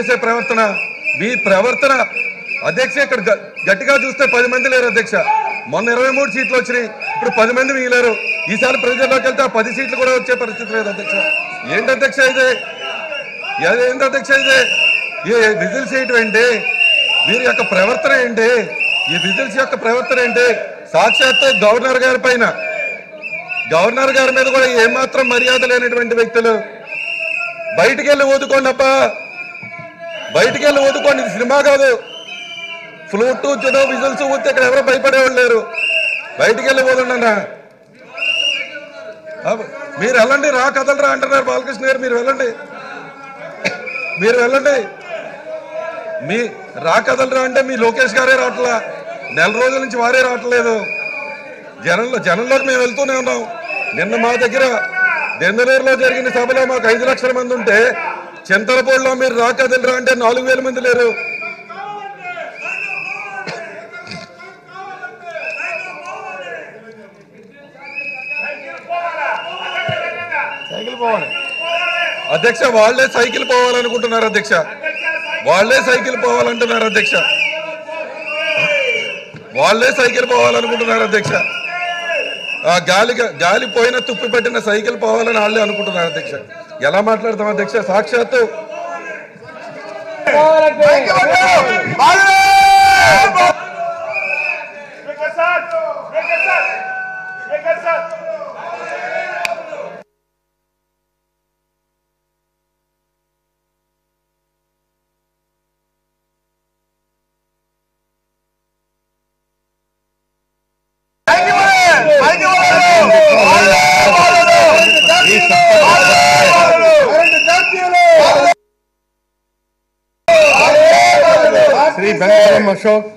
చేసే ప్రవర్తన మీ ప్రవర్తన అధ్యక్ష ఇక్కడ గట్టిగా చూస్తే 10 మంది లేరు అధ్యక్ష. మొన్న 23 సీట్లు వచ్చినాయి, ఇప్పుడు 10 మంది మిగిలారు. ఈసారి ప్రజల్లోకి వెళ్తే 10 సీట్లు కూడా వచ్చే పరిస్థితి లేదు అధ్యక్ష. ఏంటి అధ్యక్ష ఇది? ఏంటి అధ్యక్ష ఇది? ఈ విజిల్స్ ఏంటి? వీరి యొక్క ప్రవర్తన ఏంటి? ఈ విజిల్స్ యొక్క ప్రవర్తన ఏంటి? సాక్షాత్తు గవర్నర్ గారి పైన, గవర్నర్ గారి మీద కూడా ఏమాత్రం మర్యాద లేనటువంటి వ్యక్తులు బయటికి వెళ్ళి ఊదుకోండి అప్ప, బయటికి వెళ్ళి ఊదుకోండి. ఇది సినిమా కాదు. ఫ్లూట్ చుడో విజిల్స్ ఊతే ఇక్కడ ఎవరో భయపడేవాళ్ళు లేరు. బయటికి వెళ్ళి ఊదండి అన్న. మీరు వెళ్ళండి, రా కదలరా అంటున్నారు బాలకృష్ణ గారు. మీరు వెళ్ళండి, మీరు వెళ్ళండి. మీ రా కదలరా అంటే మీ లోకేష్ గారే రావట్లా, నెల రోజుల నుంచి వారే రావట్లేదు. జనంలోకి మేము వెళ్తూనే ఉన్నాం. నిన్న మా దగ్గర దెందలూరులో జరిగిన సభలో మాకు 5 లక్షల మంది ఉంటే చింతలపూడిలో మీరు రా కదలరా అంటే 4,000 మంది లేరు. అధ్యక్ష వాళ్లే సైకిల్ పోవాలనుకుంటున్నారు అధ్యక్ష, వాళ్లే సైకిల్ పోవాలంటున్నారు అధ్యక్ష, వాళ్లే సైకిల్ పోవాలనుకుంటున్నారు అధ్యక్ష. ఆ గాలి పోయిన తుప్పి పట్టిన సైకిల్ పోవాలని వాళ్ళే అనుకుంటున్నారు అధ్యక్ష. ఎలా మాట్లాడతాం అధ్యక్ష? సాక్షాత్తు శ్రీ బెంగళూరు అశోక్,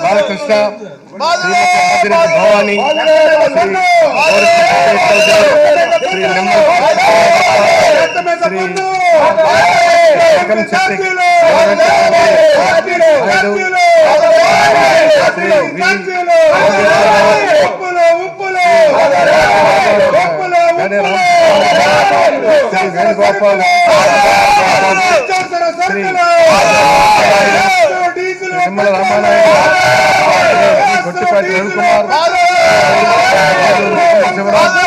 బాలకృష్ణ, భవానీ, శ్రీ వేణుగోపాల్, శ్రీ నిమ్మల రామానాయుడు, గొట్టిపాటి రవికుమార్, శివరాజ్,